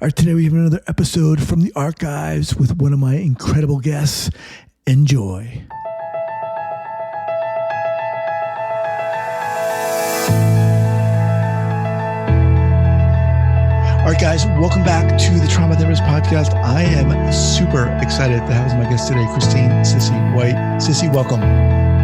All right, today we have another episode from the archives with one of my incredible guests. Enjoy. All right, guys, welcome back to the Trauma Therapist Podcast. I am super excited to have as my guest today, Cissy White. Cissy, welcome.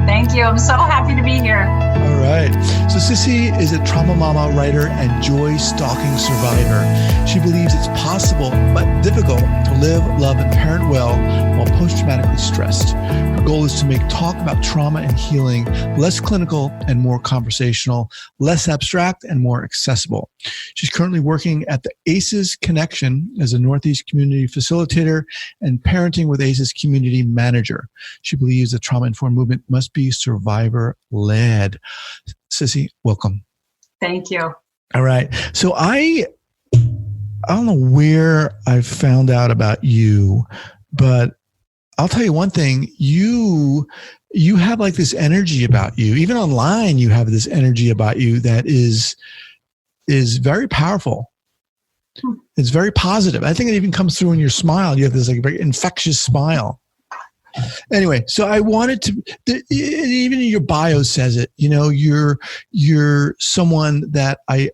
Thank you. I'm so happy to be here. All right. So Cissy is a trauma mama, writer, and joy-stalking survivor. She believes it's possible but difficult to live, love, and parent well while post-traumatically stressed. Her goal is to make talk about trauma and healing less clinical and more conversational, less abstract and more accessible. She's currently working at the ACEs Connection as a Northeast community facilitator and parenting with ACEs community manager. She believes the trauma-informed movement must be survivor-led. Cissy, welcome. Thank you. All right. So I don't know where I found out about you, but I'll tell you one thing. You have like this energy about you. Even online, you have this energy about you that is very powerful. It's very positive. I think it even comes through in your smile. You have this like very infectious smile. Anyway, so I wanted to, even in your bio says it, you know, you're someone that I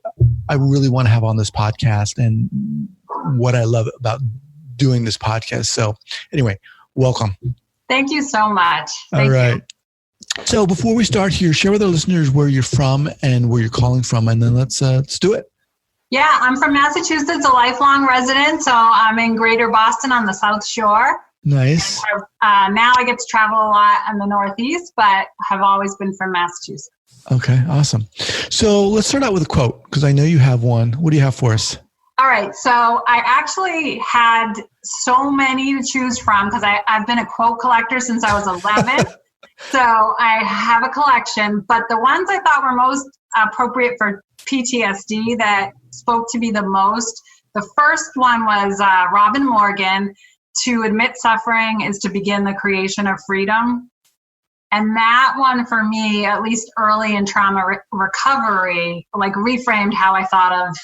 really want to have on this podcast and what I love about doing this podcast. So anyway, welcome. Thank you so much. All right. So before we start here, share with our listeners where you're from and where you're calling from, and then let's do it. Yeah, I'm from Massachusetts, a lifelong resident. So I'm in Greater Boston on the South Shore. Nice. Now I get to travel a lot in the Northeast, but have always been from Massachusetts. Okay, awesome. So let's start out with a quote, because I know you have one. What do you have for us? All right. So I actually had so many to choose from because I've been a quote collector since I was 11. So I have a collection, but the ones I thought were most appropriate for PTSD that spoke to me the most, the first one was Robin Morgan. To admit suffering is to begin the creation of freedom. And that one for me, at least early in trauma recovery, like reframed how I thought of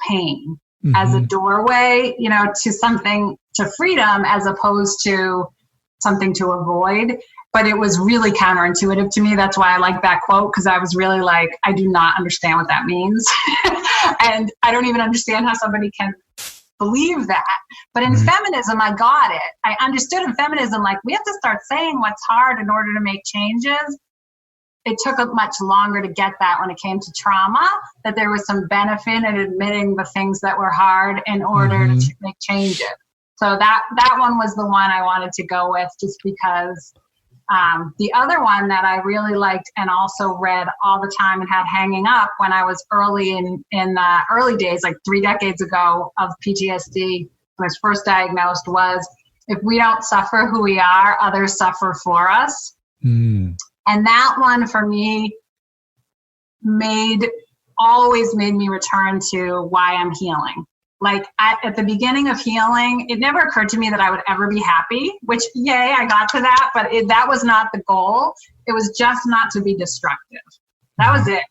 pain as a doorway, you know, to something, to freedom as opposed to something to avoid. But it was really counterintuitive to me. That's why I like that quote, because I was really like, I do not understand what that means. And I don't even understand how somebody can believe that. But in feminism, I got it. I understood in feminism, like, we have to start saying what's hard in order to make changes. It took much longer to get that when it came to trauma, that there was some benefit in admitting the things that were hard in order to make changes. So that one was the one I wanted to go with, just because the other one that I really liked and also read all the time and had hanging up when I was early in the early days, like 3 decades ago, of PTSD, when I was first diagnosed, was, if we don't suffer who we are, others suffer for us. And that one for me always made me return to why I'm healing. Like at the beginning of healing, it never occurred to me that I would ever be happy, which, yay, I got to that, but that was not the goal. It was just not to be destructive. That was it.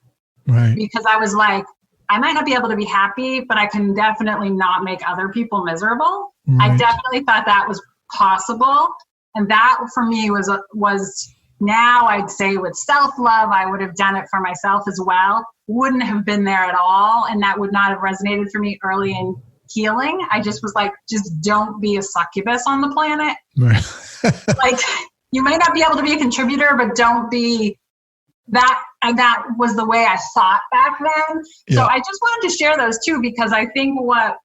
Right. Because I was like, I might not be able to be happy, but I can definitely not make other people miserable. Right. I definitely thought that was possible. And that for me was now I'd say with self-love, I would have done it for myself as well. Wouldn't have been there at all. And that would not have resonated for me early in healing. I just was like, just don't be a succubus on the planet. Right. Like, you might not be able to be a contributor, but don't be that. And that was the way I thought back then. Yeah. So I just wanted to share those too, because I think what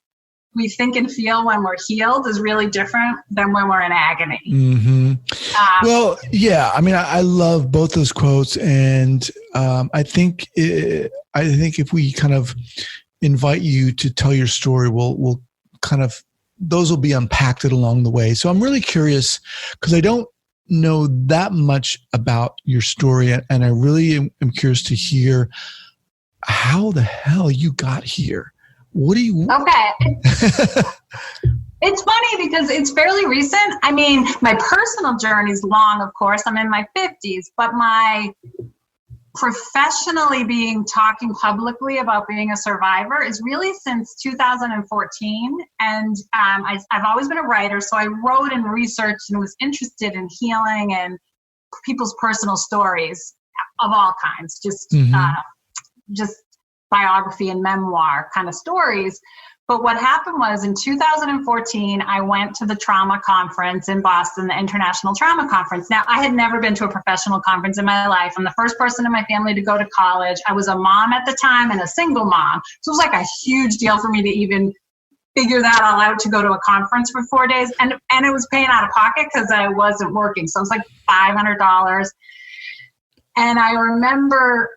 we think and feel when we're healed is really different than when we're in agony. Well, yeah, I mean, I love both those quotes, and I think if we kind of invite you to tell your story, we'll kind of, those will be unpacked along the way. So I'm really curious, because I don't know that much about your story, and I really am curious to hear how the hell you got here. What do you... Okay. It's funny because it's fairly recent. I mean, my personal journey is long, of course. I'm in my 50s, but my professionally talking publicly about being a survivor is really since 2014. And I've always been a writer, so I wrote and researched and was interested in healing and people's personal stories of all kinds, just biography and memoir kind of stories. But what happened was in 2014, I went to the trauma conference in Boston, the International Trauma Conference. Now, I had never been to a professional conference in my life. I'm the first person in my family to go to college. I was a mom at the time and a single mom. So it was like a huge deal for me to even figure that all out, to go to a conference for 4 days. And it was paying out of pocket because I wasn't working. So it was like $500. And I remember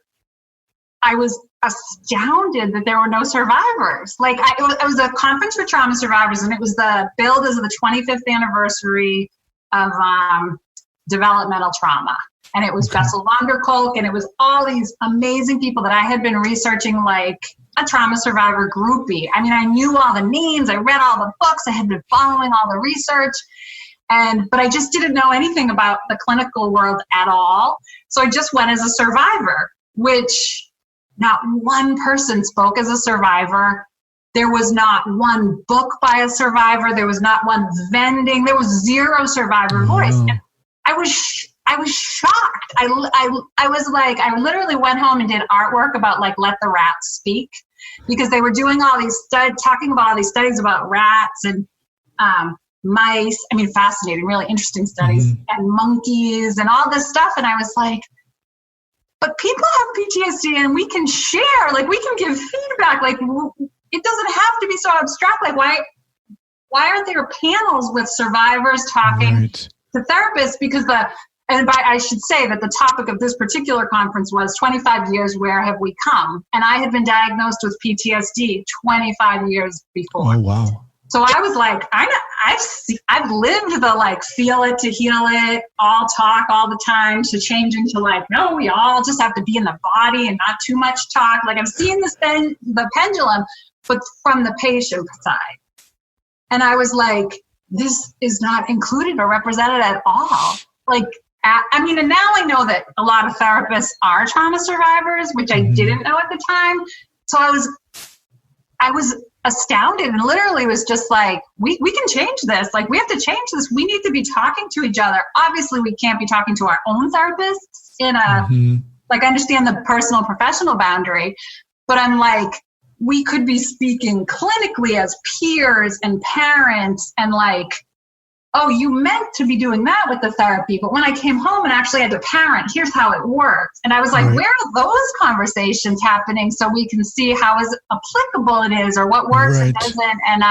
I was astounded that there were no survivors. Like it was a conference for trauma survivors, and it was billed as the 25th anniversary of developmental trauma. And it was Bessel van der Kolk, and it was all these amazing people that I had been researching like a trauma survivor groupie. I mean, I knew all the names, I read all the books, I had been following all the research, but I just didn't know anything about the clinical world at all. So I just went as a survivor, which not one person spoke as a survivor. There was not one book by a survivor. There was not one vending. There was zero survivor voice. And I was shocked. I was like, I literally went home and did artwork about like Let the Rats Speak, because they were doing all these talking about all these studies about rats and mice. I mean, fascinating, really interesting studies, and monkeys and all this stuff. And I was like, but people have PTSD and we can share, like we can give feedback. Like it doesn't have to be so abstract. Like why aren't there panels with survivors talking to therapists? Because I should say that the topic of this particular conference was 25 years, where have we come? And I had been diagnosed with PTSD 25 years before. Oh, wow. So I was like, I've lived the like feel it to heal it, all talk all the time, to change into like, no, we all just have to be in the body and not too much talk. Like I've seen the pendulum, but from the patient side. And I was like, this is not included or represented at all. Like, I mean, and now I know that a lot of therapists are trauma survivors, which I didn't know at the time. So I was astounded and literally was just like, we can change this. Like, we have to change this. We need to be talking to each other. Obviously, we can't be talking to our own therapists in like, I understand the personal professional boundary, but I'm like, we could be speaking clinically as peers and parents and like, oh, you meant to be doing that with the therapy, but when I came home and actually had to parent, here's how it works. And I was like, where are those conversations happening so we can see how applicable it is or what works and doesn't? And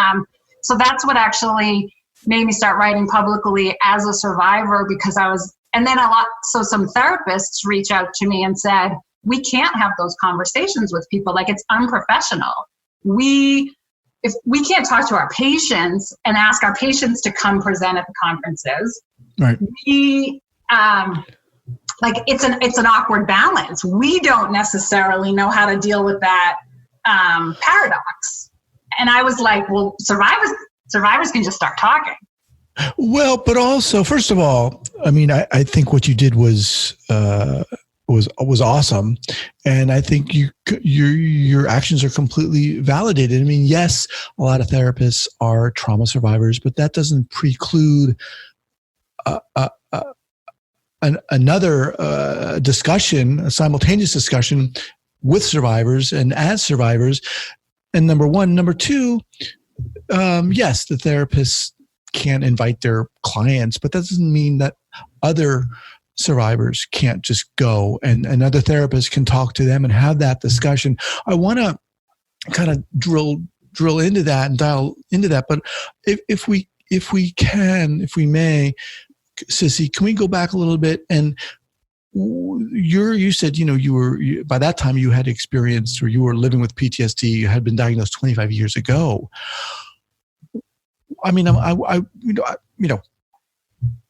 so that's what actually made me start writing publicly as a survivor, because and then so some therapists reach out to me and said, we can't have those conversations with people. Like, it's unprofessional. If we can't talk to our patients and ask our patients to come present at the conferences, we like it's an awkward balance. We don't necessarily know how to deal with that paradox. And I was like, well, survivors can just start talking. Well, but also, first of all, I mean, I think what you did was awesome, and I think your actions are completely validated. I mean, yes, a lot of therapists are trauma survivors, but that doesn't preclude another discussion, a simultaneous discussion with survivors and as survivors. And number one, number two, yes, the therapists can't invite their clients, but that doesn't mean that other survivors can't just go and another therapist can talk to them and have that discussion. I want to kind of drill into that and dial into that. But if we may, Cissy, can we go back a little bit? And you said, by that time you had experienced, or you were living with PTSD, you had been diagnosed 25 years ago. I mean,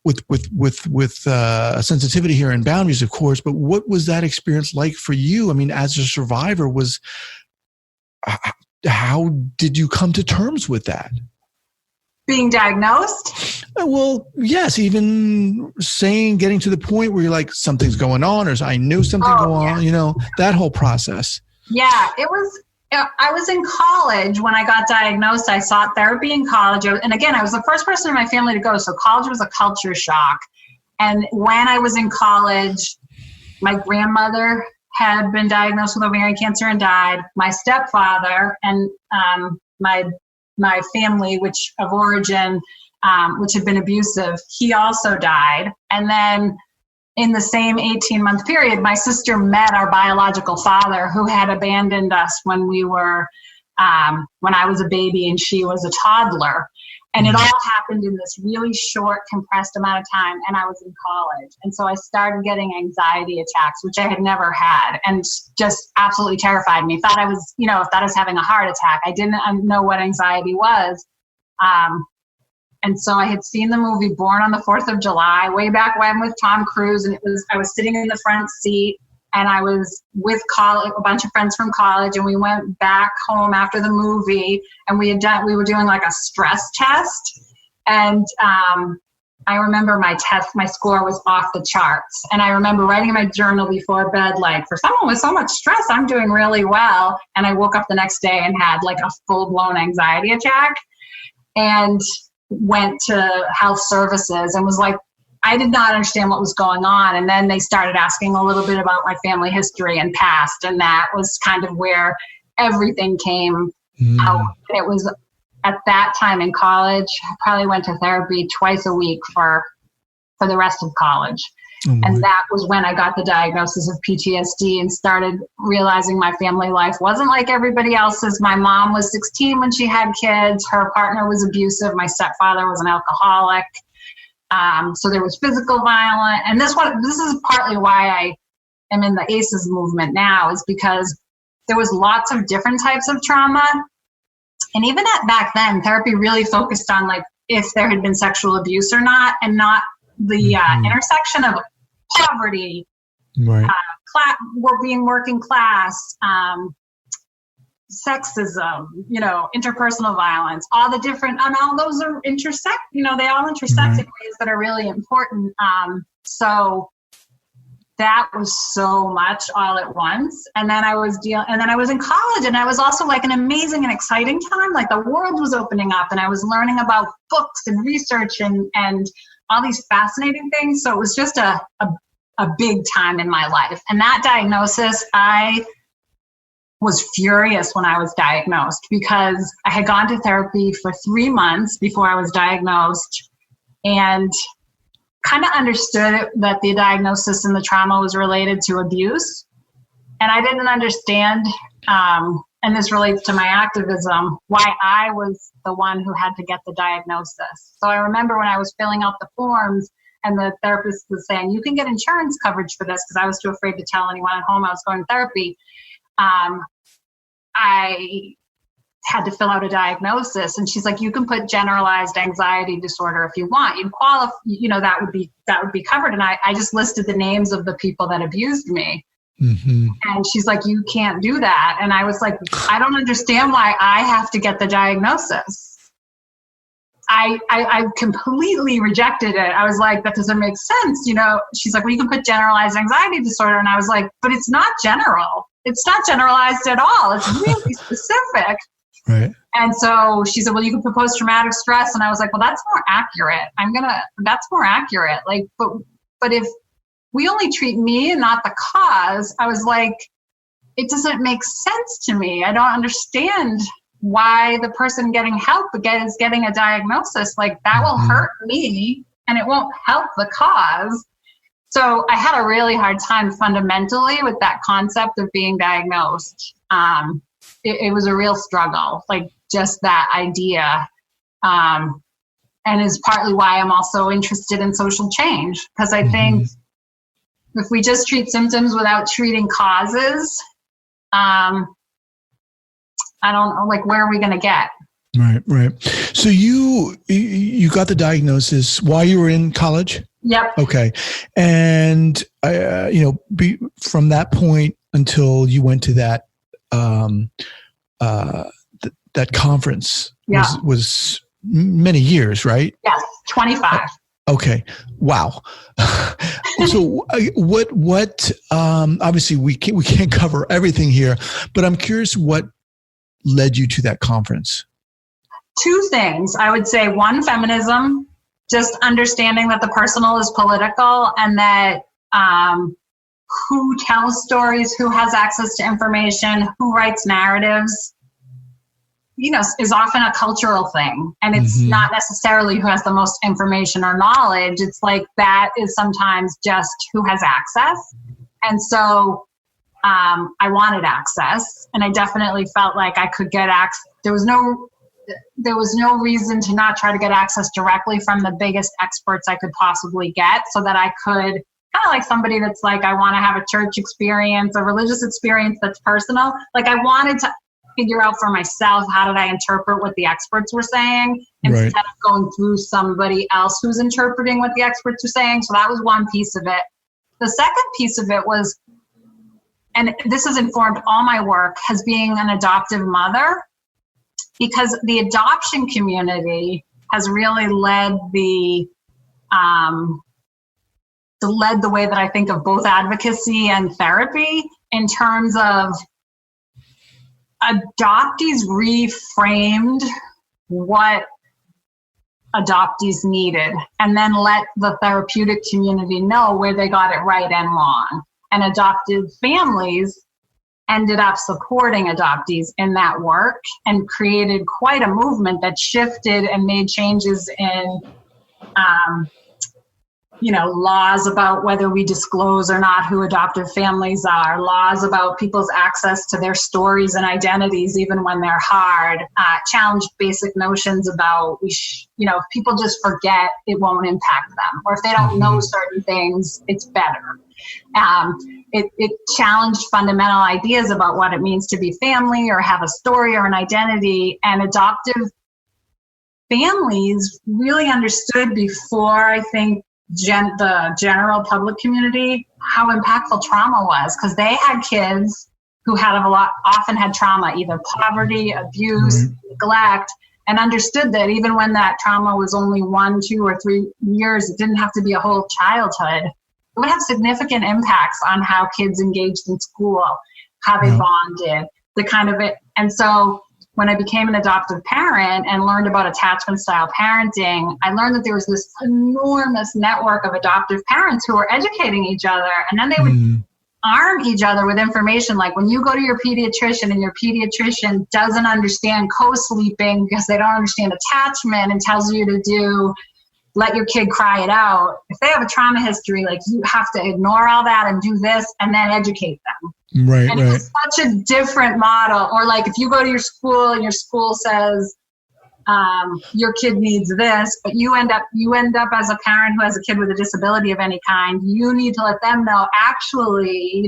with sensitivity here and boundaries, of course, but what was that experience like for you? I mean, as a survivor, how did you come to terms with that? being diagnosed? Well, yes, even getting to the point where you're like, something's going on, or I knew something going on, that whole process. Yeah, I was in college when I got diagnosed. I sought therapy in college. And again, I was the first person in my family to go. So college was a culture shock. And when I was in college, my grandmother had been diagnosed with ovarian cancer and died. My stepfather and my family, which of origin, which had been abusive, he also died. And then in the same 18-month period, my sister met our biological father, who had abandoned us when when I was a baby and she was a toddler. And it all happened in this really short, compressed amount of time. And I was in college. And so I started getting anxiety attacks, which I had never had, and just absolutely terrified me. Thought I was, thought I was having a heart attack. I didn't know what anxiety was. And so I had seen the movie Born on the 4th of July way back when with Tom Cruise. And I was sitting in the front seat, and I was with a bunch of friends from college, and we went back home after the movie, and we were doing like a stress test. And I remember my score was off the charts. And I remember writing in my journal before bed, like, for someone with so much stress, I'm doing really well. And I woke up the next day and had like a full-blown anxiety attack, and went to health services and was like, I did not understand what was going on. And then they started asking a little bit about my family history and past. And that was kind of where everything came out. And it was at that time in college, I probably went to therapy twice a week for the rest of college. And that was when I got the diagnosis of PTSD and started realizing my family life wasn't like everybody else's. My mom was 16 when she had kids. Her partner was abusive. My stepfather was an alcoholic. So there was physical violence. And this is partly why I am in the ACEs movement now, is because there was lots of different types of trauma. And even back then, therapy really focused on like if there had been sexual abuse or not, and not the intersection of poverty, being working class, sexism, interpersonal violence, all the different, and all those are intersect, they all intersect in ways that are really important. So that was so much all at once. And then I was in college, and I was also like an amazing and exciting time. Like the world was opening up, and I was learning about books and research and all these fascinating things. So it was just a big time in my life. And that diagnosis, I was furious when I was diagnosed, because I had gone to therapy for 3 months before I was diagnosed, and kind of understood that the diagnosis and the trauma was related to abuse. And I didn't understand, and this relates to my activism, why I was the one who had to get the diagnosis. So I remember when I was filling out the forms, and the therapist was saying, you can get insurance coverage for this, because I was too afraid to tell anyone at home I was going to therapy. I had to fill out a diagnosis, and she's like, you can put generalized anxiety disorder if you want. You'd qualify, that would be covered. And I just listed the names of the people that abused me. And she's like, you can't do that. And I was like, I don't understand why I have to get the diagnosis. I completely rejected it. I was like, that doesn't make sense. She's like, well, you can put generalized anxiety disorder. And I was like, but it's not general. It's not generalized at all. It's really specific. Right. And so she said, well, you can put post-traumatic stress. And I was like, well, that's more accurate. That's more accurate. Like, but if we only treat me and not the cause, I was like, it doesn't make sense to me. I don't understand why the person getting help is getting a diagnosis. Like, that will hurt me and it won't help the cause. So I had a really hard time fundamentally with that concept of being diagnosed. It was a real struggle, like just that idea. And is partly why I'm also interested in social change, because I think if we just treat symptoms without treating causes, I don't know, like, where are we going to get? Right. So you got the diagnosis while you were in college? Yep. Okay. And, from that point until you went to that conference was many years, right? Yes, 25. Okay. Wow. So what, obviously we can't cover everything here, but I'm curious what led you to that conference. Two things. I would say one, feminism, just understanding that the personal is political and that who tells stories, who has access to information, who writes narratives, is often a cultural thing. And it's not necessarily who has the most information or knowledge. It's like that is sometimes just who has access. And so I wanted access, and I definitely felt like I could get access. There was no reason to not try to get access directly from the biggest experts I could possibly get, so that I could, kind of like somebody that's like, I want to have a church experience, a religious experience that's personal. Like I wanted to figure out for myself, how did I interpret what the experts were saying instead of going through somebody else who's interpreting what the experts are saying. So that was one piece of it. The second piece of it was, and this has informed all my work, as being an adoptive mother, because the adoption community has really led the way that I think of both advocacy and therapy, in terms of adoptees reframed what adoptees needed and then let the therapeutic community know where they got it right and wrong. And adopted families ended up supporting adoptees in that work and created quite a movement that shifted and made changes in laws about whether we disclose or not who adoptive families are, laws about people's access to their stories and identities, even when they're hard, challenged basic notions about, if people just forget, it won't impact them. Or if they don't know certain things, it's better. It challenged fundamental ideas about what it means to be family or have a story or an identity. And adoptive families really understood before, I think, the general public community, how impactful trauma was, because they had kids who often had trauma, either poverty, abuse, neglect, and understood that even when that trauma was only 1, 2, or 3 years, it didn't have to be a whole childhood. It would have significant impacts on how kids engaged in school, how they bonded, the kind of it. And so when I became an adoptive parent and learned about attachment style parenting, I learned that there was this enormous network of adoptive parents who were educating each other. And then they would arm each other with information. Like when you go to your pediatrician and your pediatrician doesn't understand co-sleeping because they don't understand attachment and tells you to let your kid cry it out. If they have a trauma history, like you have to ignore all that and do this and then educate them. Right, and it's such a different model. Or like if you go to your school and your school says your kid needs this, but you end up as a parent who has a kid with a disability of any kind, you need to let them know, actually,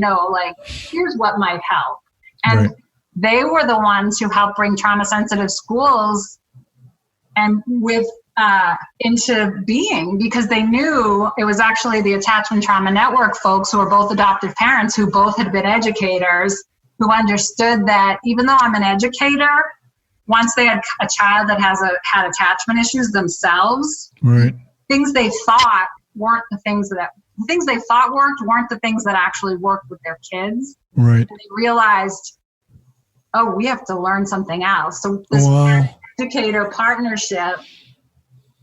here's what might help. And they were the ones who helped bring trauma sensitive schools and into being, because they knew it was actually the Attachment Trauma Network folks who were both adoptive parents, who both had been educators, who understood that even though I'm an educator, once they had a child that had attachment issues themselves, things they thought weren't the things they thought worked weren't the things that actually worked with their kids. And they realized, we have to learn something else. So this educator partnership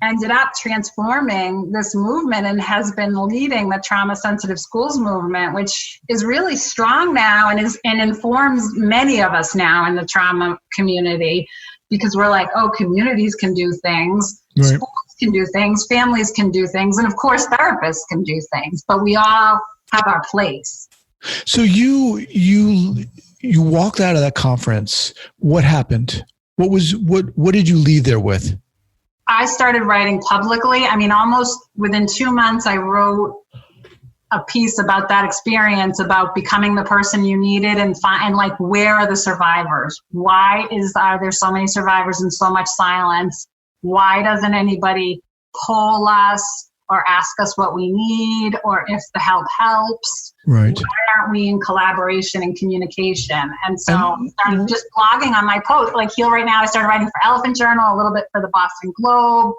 ended up transforming this movement and has been leading the trauma sensitive schools movement, which is really strong now and informs many of us now in the trauma community, because we're like, communities can do things, schools can do things, families can do things, and of course therapists can do things, but we all have our place. So you walked out of that conference. What happened? What did you leave there with? I started writing publicly. I mean, almost within 2 months, I wrote a piece about that experience, about becoming the person you needed, and where are the survivors? Why are there so many survivors and so much silence? Why doesn't anybody poll us or ask us what we need, or if the help helps. Right. Why aren't we in collaboration and communication? And so I started just blogging on my post. Like Heal Right Now, I started writing for Elephant Journal, a little bit for the Boston Globe,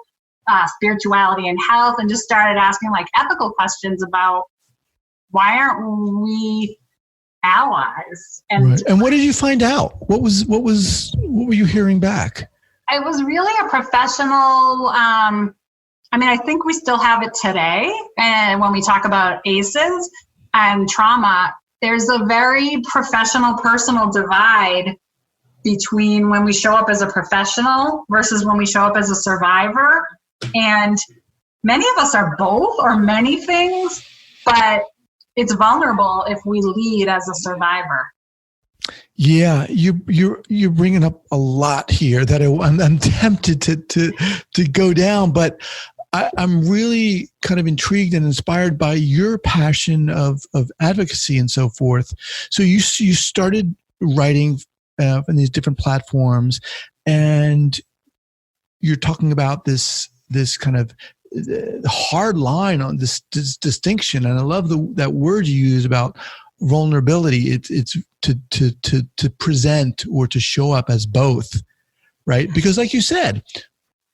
spirituality and health, and just started asking like ethical questions about why aren't we allies? And right. And what did you find out? What were you hearing back? It was really a professional, I think we still have it today. And when we talk about ACEs and trauma, there's a very professional, personal divide between when we show up as a professional versus when we show up as a survivor. And many of us are both or many things, but it's vulnerable if we lead as a survivor. Yeah, you're bringing up a lot here that I'm tempted to go down, but I'm really kind of intrigued and inspired by your passion of advocacy and so forth. So you started writing in these different platforms, and you're talking about this kind of hard line on this distinction, and I love that word you use about vulnerability. It's to present or to show up as both, right? Because like you said,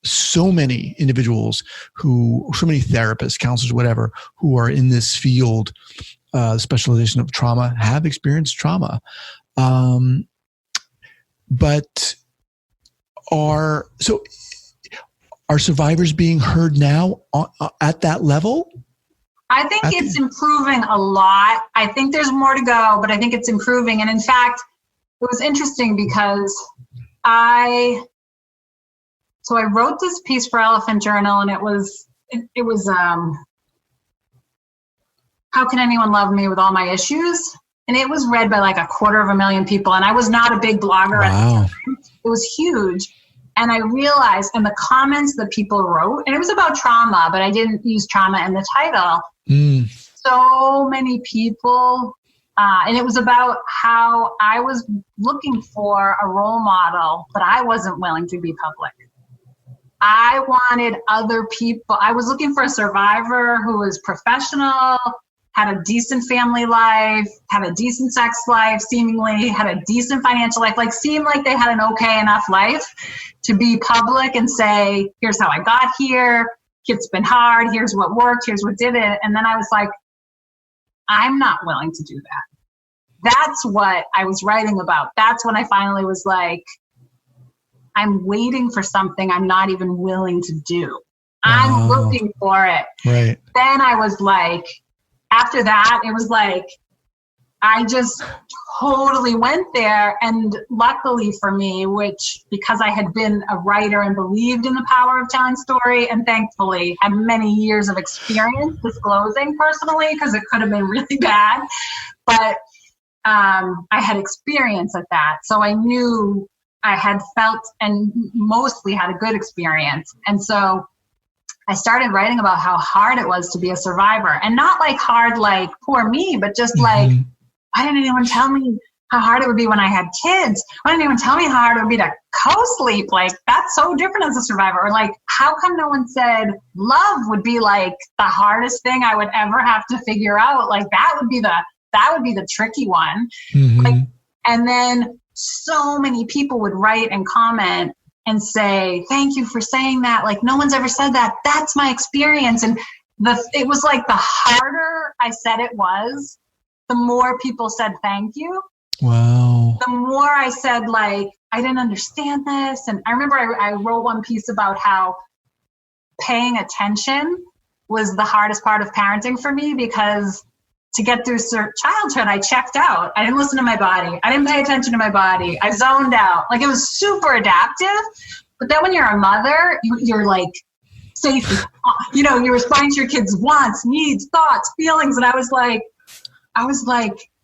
so many individuals so many therapists, counselors, whatever, who are in this field, specialization of trauma, have experienced trauma. But are survivors being heard now at that level? I think it's improving a lot. I think there's more to go, but I think it's improving. And in fact, it was interesting because I wrote this piece for Elephant Journal, and it was how can anyone love me with all my issues? And it was read by like 250,000 people. And I was not a big blogger at the time. It was huge. And I realized in the comments that people wrote, and it was about trauma, but I didn't use trauma in the title. So many people, and it was about how I was looking for a role model, but I wasn't willing to be public. I wanted other people. I was looking for a survivor who was professional, had a decent family life, had a decent sex life, seemingly had a decent financial life, like seemed like they had an okay enough life to be public and say, here's how I got here. It's been hard. Here's what worked. Here's what didn't. And then I was like, I'm not willing to do that. That's what I was writing about. That's when I finally was like, I'm waiting for something I'm not even willing to do. I'm looking for it. Right. Then I was like, after that, it was like, I just totally went there. And luckily for me, because I had been a writer and believed in the power of telling story, and thankfully had many years of experience disclosing personally, because it could have been really bad. But I had experience at that. So I knew I had felt and mostly had a good experience. And so I started writing about how hard it was to be a survivor, and not like hard, like poor me, but just like, why didn't anyone tell me how hard it would be when I had kids? Why didn't anyone tell me how hard it would be to co-sleep? Like, that's so different as a survivor. Or like, how come no one said love would be like the hardest thing I would ever have to figure out? Like, that would be the tricky one. Like, and then so many people would write and comment and say, thank you for saying that. Like, no one's ever said that. That's my experience. And it was like the harder I said it was, the more people said thank you. Wow. The more I said, like, I didn't understand this. And I remember I wrote one piece about how paying attention was the hardest part of parenting for me, because to get through childhood, I checked out. I didn't listen to my body. I didn't pay attention to my body. I zoned out. Like, it was super adaptive. But then when you're a mother, you're like, safe. You respond to your kids' wants, needs, thoughts, feelings. And I was like,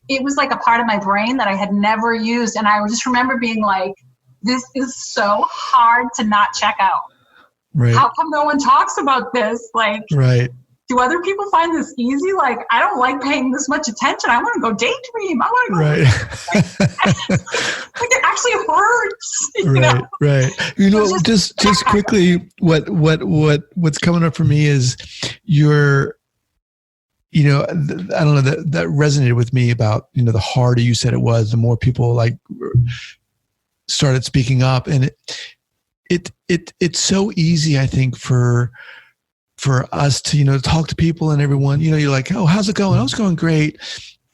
it was like a part of my brain that I had never used. And I just remember being like, this is so hard to not check out. Right. How come no one talks about this? Like, right. Do other people find this easy? Like, I don't like paying this much attention. I want to go daydream. I want to go. Right. Like, it actually hurts. Right. Right. Just quickly, what's coming up for me is you're, I don't know, that resonated with me about, the harder you said it was, the more people like started speaking up. And it's so easy, I think, for us to, talk to people and everyone, you're like, oh, how's it going? Oh, it's going great.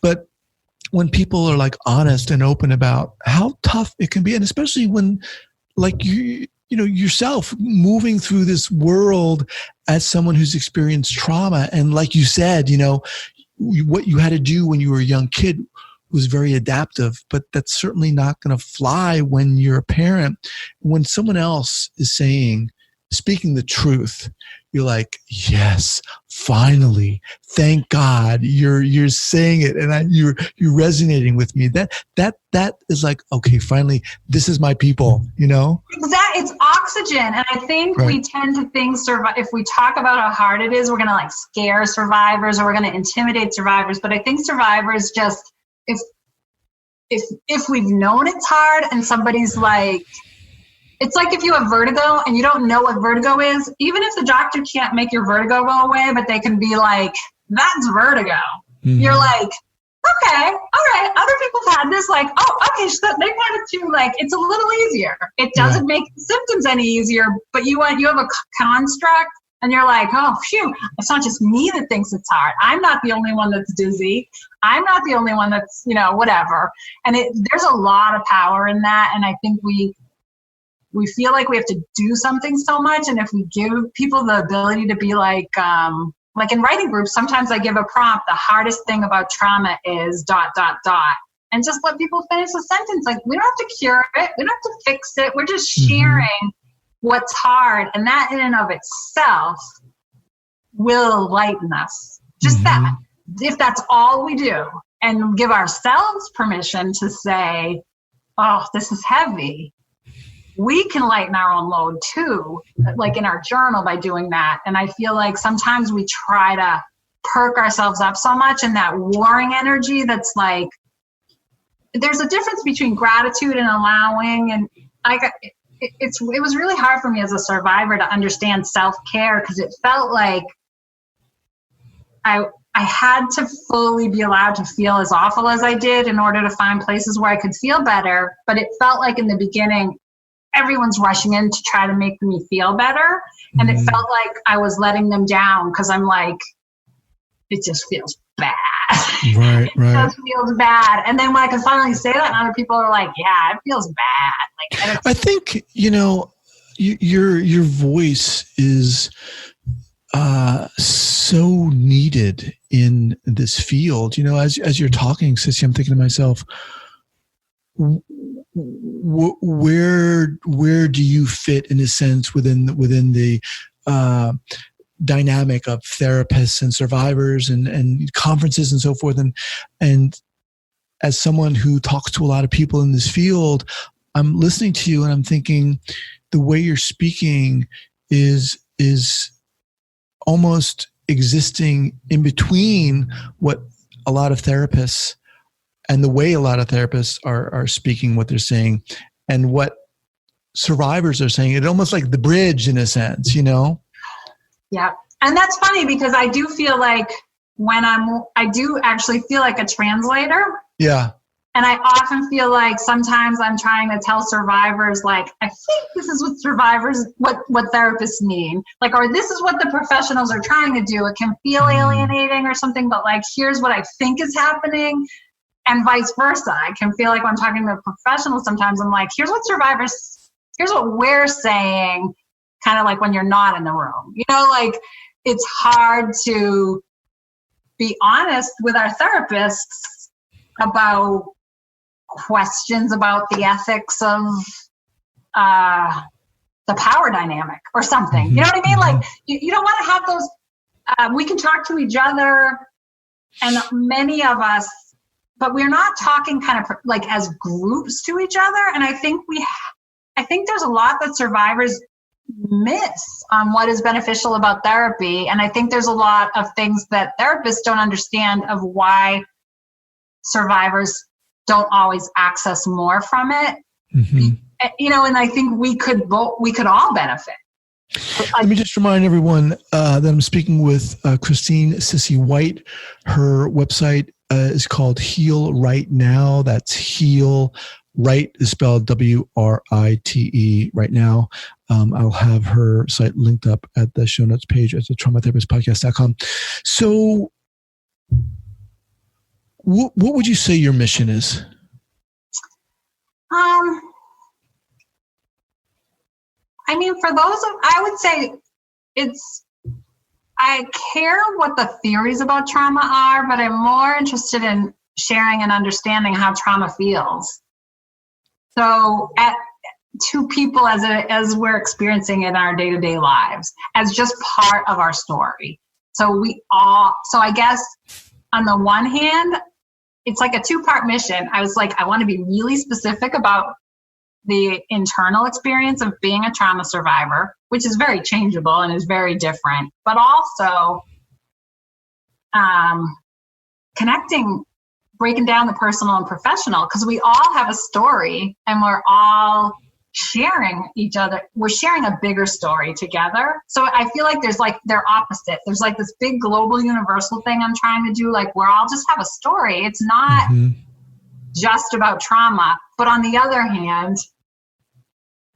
But when people are like honest and open about how tough it can be, and especially when like yourself moving through this world as someone who's experienced trauma. And like you said, what you had to do when you were a young kid was very adaptive, but that's certainly not going to fly when you're a parent. When someone else is speaking the truth, you're like, yes, finally, thank God you're saying it, and you're resonating with me. That is like, okay, finally, this is my people. Exactly, it's oxygen, and I think we tend to think if we talk about how hard it is, we're going to like scare survivors or we're going to intimidate survivors. But I think survivors just, if we've known it's hard, and somebody's like. It's like if you have vertigo and you don't know what vertigo is, even if the doctor can't make your vertigo go away, but they can be like, that's vertigo. Mm-hmm. You're like, okay, all right. Other people have had this, like, oh, okay, so they've had it too. Like, it's a little easier. It doesn't make the symptoms any easier, but you have a construct and you're like, oh, phew, it's not just me that thinks it's hard. I'm not the only one that's dizzy. I'm not the only one that's, whatever. And there's a lot of power in that. And I think we feel like we have to do something so much. And if we give people the ability to be like in writing groups, sometimes I give a prompt, the hardest thing about trauma is ... And just let people finish the sentence. Like, we don't have to cure it. We don't have to fix it. We're just sharing what's hard. And that in and of itself will lighten us. Just that. If that's all we do, and give ourselves permission to say, oh, this is heavy. We can lighten our own load too, like in our journal by doing that. And I feel like sometimes we try to perk ourselves up so much in that warring energy that's like, there's a difference between gratitude and allowing. And it was really hard for me as a survivor to understand self-care, because it felt like I had to fully be allowed to feel as awful as I did in order to find places where I could feel better. But it felt like in the beginning, everyone's rushing in to try to make me feel better. And it felt like I was letting them down, because I'm like, it just feels bad. Right. It just feels bad. And then when I could finally say that, and other people are like, yeah, it feels bad. Like, I think, your voice is so needed in this field. As you're talking, Cissy, I'm thinking to myself, where do you fit in a sense within the dynamic of therapists and survivors and conferences and so forth, and as someone who talks to a lot of people in this field, I'm listening to you and I'm thinking the way you're speaking is almost existing in between what a lot of therapists and the way a lot of therapists are speaking what they're saying and what survivors are saying. It's almost like the bridge in a sense, Yeah. And that's funny, because I do feel like I do actually feel like a translator. Yeah. And I often feel like sometimes I'm trying to tell survivors, like, I think this is what survivors, what therapists mean. Like, or this is what the professionals are trying to do. It can feel alienating or something, but like, here's what I think is happening. And vice versa. I can feel like when I'm talking to professionals, sometimes I'm like, here's what we're saying, kind of like when you're not in the room. Like, it's hard to be honest with our therapists about questions about the ethics of the power dynamic or something. You know what I mean? Like, you don't want to have those, we can talk to each other, and many of us, but we're not talking kind of like as groups to each other. And I think there's a lot that survivors miss on what is beneficial about therapy. And I think there's a lot of things that therapists don't understand of why survivors don't always access more from it. And I think we could all benefit Let me just remind everyone that I'm speaking with Christine Cissy White. Her website is called Heal Right Now. That's Heal Right is spelled WRITE right now. I'll have her site linked up at the show notes page at the traumatherapistpodcast.com. So what would you say your mission is? I mean, for those I would say I care what the theories about trauma are, but I'm more interested in sharing and understanding how trauma feels. So to people as we're experiencing it in our day-to-day lives, as just part of our story. So I guess on the one hand, it's like a two-part mission. I was like, I want to be really specific about the internal experience of being a trauma survivor, which is very changeable and is very different, but also connecting, breaking down the personal and professional, because we all have a story and we're all sharing each other. We're sharing a bigger story together. So I feel like they're opposite. There's like this big global universal thing I'm trying to do. Like, we're all just have a story. It's not just about trauma. But on the other hand,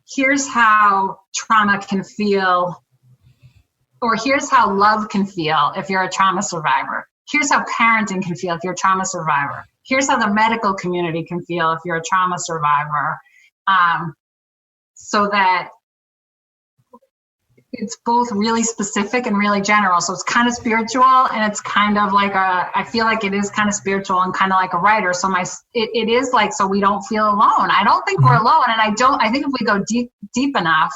here's how trauma can feel, or here's how love can feel if you're a trauma survivor. Here's how parenting can feel if you're a trauma survivor. Here's how the medical community can feel if you're a trauma survivor. So that it's both really specific and really general. So it's kind of spiritual, and it's kind of like I feel like it is kind of spiritual and kind of like a writer. So it is like, so we don't feel alone. I don't think we're alone. And I think if we go deep enough,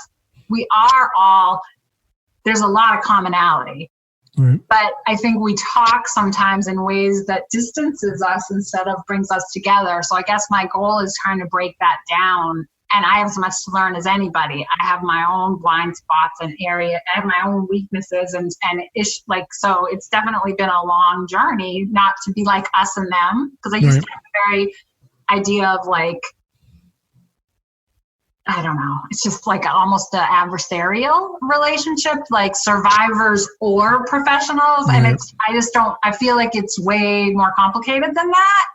we are all, there's a lot of commonality. Right. But I think we talk sometimes in ways that distances us instead of brings us together. So I guess my goal is trying to break that down. And I have as much to learn as anybody. I have my own blind spots and area. I have my own weaknesses so it's definitely been a long journey, not to be like us and them. Because I used to have a very idea of like, I don't know, it's just like almost an adversarial relationship, like survivors or professionals. Right. And I feel like it's way more complicated than that.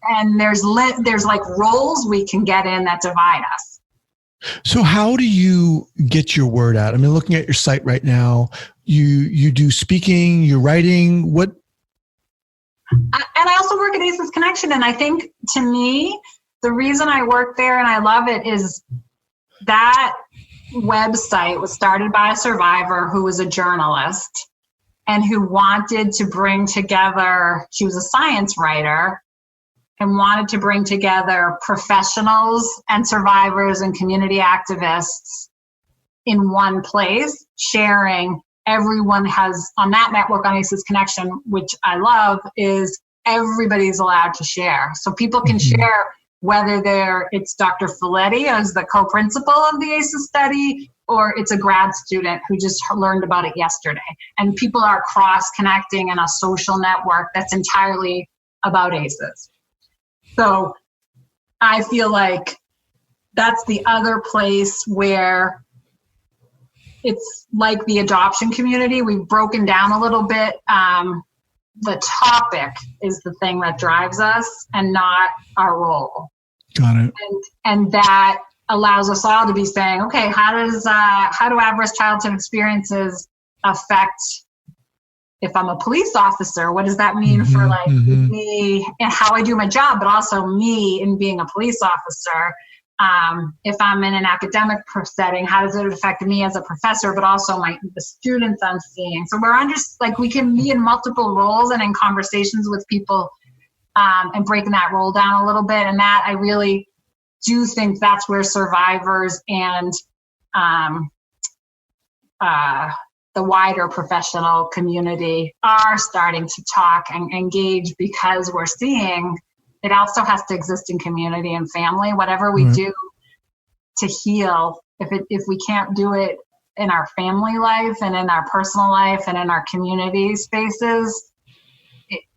And there's like roles we can get in that divide us. So how do you get your word out? I mean, looking at your site right now, you do speaking, you're writing, what? And I also work at ACEs Connection. And I think, to me, the reason I work there and I love it is that website was started by a survivor who was a journalist and who wanted to bring together, she was a science writer, and wanted to bring together professionals and survivors and community activists in one place, sharing. Everyone has, on that network on ACEs Connection, which I love, is everybody's allowed to share. So people can share whether it's Dr. Folletti as the co-principal of the ACEs study, or it's a grad student who just learned about it yesterday. And people are cross-connecting in a social network that's entirely about ACEs. So I feel like that's the other place where it's like the adoption community. We've broken down a little bit. The topic is the thing that drives us and not our role. Got it. And that allows us all to be saying, okay, how do adverse childhood experiences affect, if I'm a police officer, what does that mean for me and how I do my job, but also me in being a police officer? If I'm in an academic setting, how does it affect me as a professor, but also the students I'm seeing? So we can be in multiple roles and in conversations with people and breaking that role down a little bit. And that I really do think that's where survivors and the wider professional community are starting to talk and engage, because we're seeing it also has to exist in community and family. Whatever we do to heal, if we can't do it in our family life and in our personal life and in our community spaces,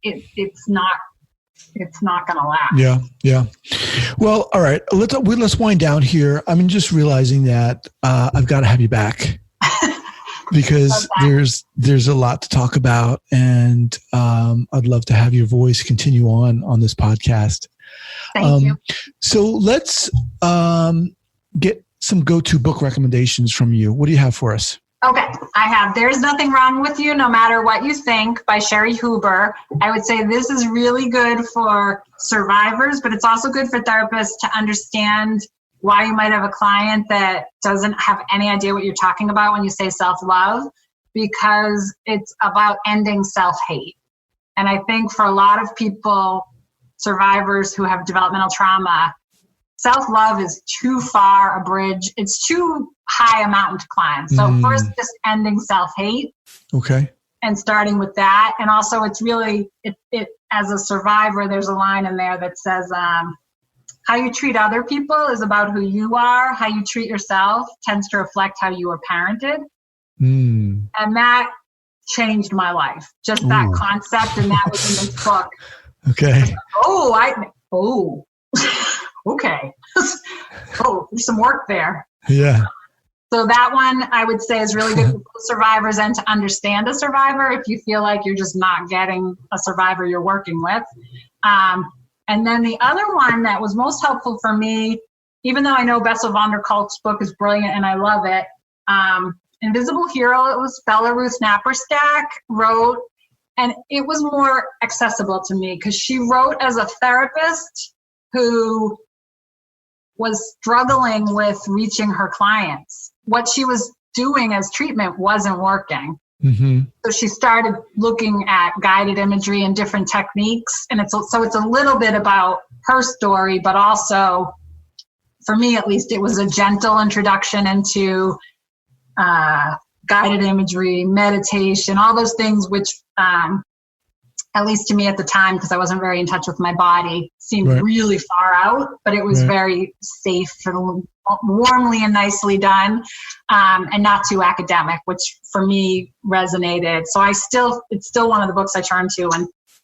it's not it's not going to last. Yeah. Yeah. Well, all right. Let's wind down here. I'm just realizing that I've got to have you back because there's a lot to talk about, and I'd love to have your voice continue on this podcast. Thank you. So let's get some go-to book recommendations from you. What do you have for us? Okay, I have There's Nothing Wrong With You, No Matter What You Think by Sherry Huber. I would say this is really good for survivors, but it's also good for therapists to understand why you might have a client that doesn't have any idea what you're talking about when you say self-love, because it's about ending self-hate. And I think for a lot of people, survivors who have developmental trauma, self-love is too far a bridge. It's too high a mountain to climb. So first, just ending self-hate. Okay. And starting with that. And also it's really, it as a survivor, there's a line in there that says, how you treat other people is about who you are. How you treat yourself tends to reflect how you were parented. And that changed my life. Just that concept. And that was in this book. Okay. Okay. There's some work there. Yeah. So that one I would say is really good for survivors and to understand a survivor if you feel like you're just not getting a survivor you're working with. And then the other one that was most helpful for me, even though I know Bessel van der Kolk's book is brilliant and I love it, Invisible Hero, it was Bella Ruth Napperstack wrote, and it was more accessible to me because she wrote as a therapist who was struggling with reaching her clients. What she was doing as treatment wasn't working. So she started looking at guided imagery and different techniques. And it's a little bit about her story, but also, for me at least, it was a gentle introduction into guided imagery, meditation, all those things which, at least to me at the time, because I wasn't very in touch with my body, seemed really far out, but it was very safe and warmly and nicely done, and not too academic, which for me resonated. So it's still one of the books I turn to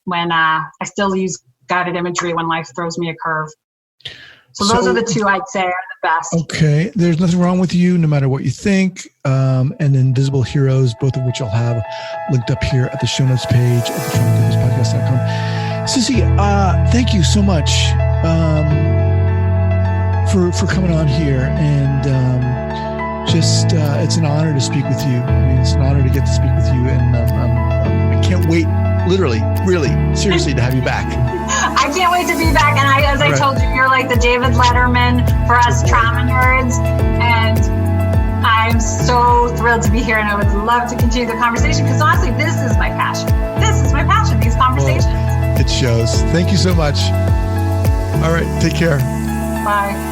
when I still use guided imagery when life throws me a curve. So those are the two I'd say are the best. Okay. There's Nothing Wrong With You, No Matter What You Think, and Invisible Heroes, both of which I'll have linked up here at the show notes page at thetraumatherapistpodcast.com. Cissy, thank you so much for coming on here. And it's an honor to speak with you. I mean, it's an honor to get to speak with you. And I can't wait, literally, really, seriously, to have you back. I can't wait to be back. And as I told you, you're like the David Letterman for us trauma nerds. And I'm so thrilled to be here. And I would love to continue the conversation because honestly, this is my passion. These conversations. Well, it shows. Thank you so much. All right. Take care. Bye.